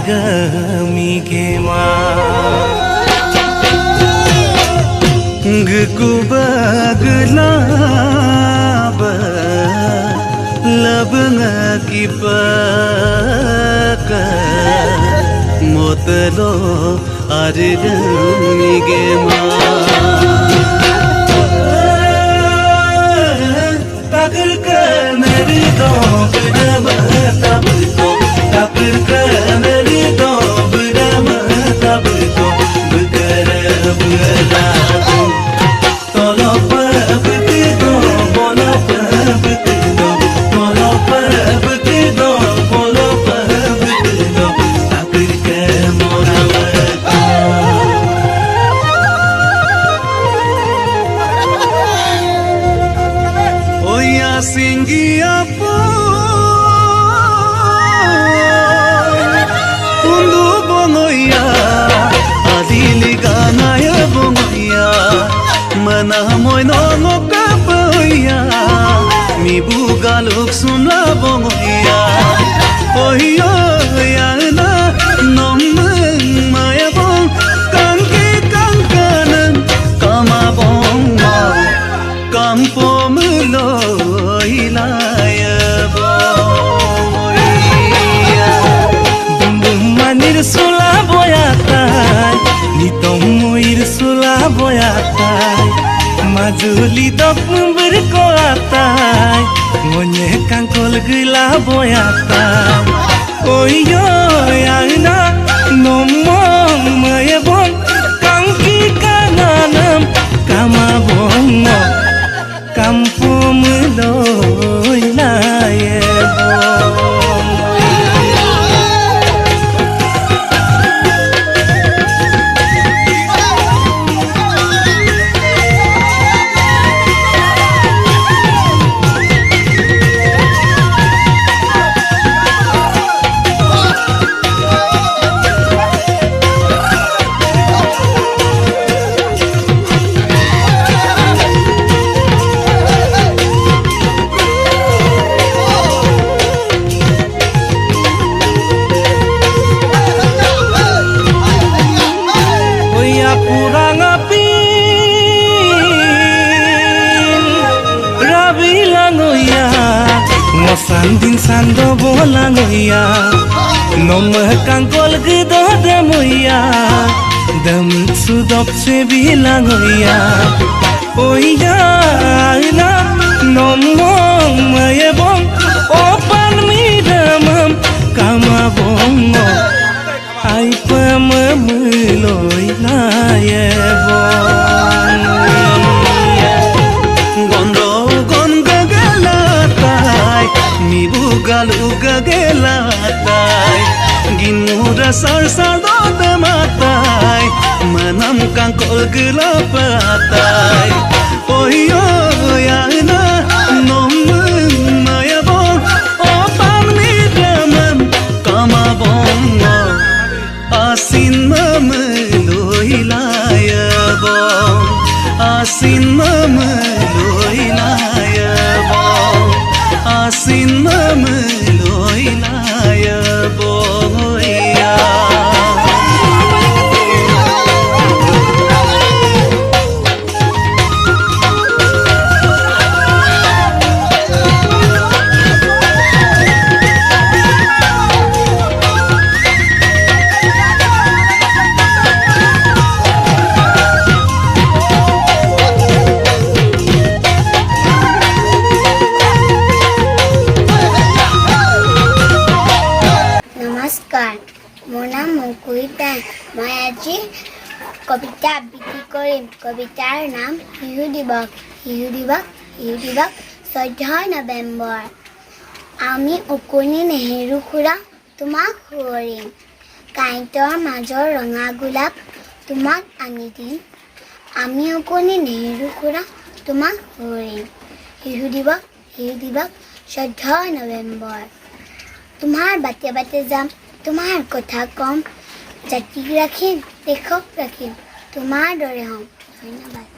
gami gema Gugu baglaba labnga kipaka motelo argami gema takir kanari do bidama tabto takir kanari do bidama tabto bukara bula Singgia po undu bongoya adili ganaya bongoya mana moy no kapoya mi bugaluk sunla bongoya oyo yana nom maya bong kanki kankanan kama bonga kampo mulo Sula boyatai, nitomuir sula boyatai, majuli dok berkoatai, ngonye kangkol gila boyatai, oyo yana nomong mayabon, kangki kananam kama bongo, kampung meloy layebon. Kurang api Rabi langoya Ngosan din sando bolangoya Nomah kangkol gido demoya Damut sudop se bilangoya Oya ila nomong mayebong Opan mi damam kama bongo Ai pamamuloy layebon Gondo gon gagalatai Mi bugalu gagalatai Ginura sar do matai Manam kangkol gelapatai Oyo yana nomeng mayabon Opan mi damam kama bongo Asin mameloy layabon Asin mameloy layabon Asin mameloy layabon মই আজি কবিতা আবৃত্তি কৰিম কবিতাৰ নাম শিশু দিৱস 14 নৱেম্বৰ আমি উকনি নেহেৰু খুৰা তোমাক সুঁৱৰিম কাঁইটৰ মাজৰ ৰঙা গোলাপ তোমাক আনি দিম আমি উকনি নেহেৰু খুৰা তোমাক সুঁৱৰিম শিশু দিৱস 14 নৱেম্বৰ তোমাৰ বাটে বাটে যাম তোমাৰ কথা কম জাতি ৰাখিম দেশক ৰাখিম তোমাৰ দৰে হ'ম ধন্যবাদ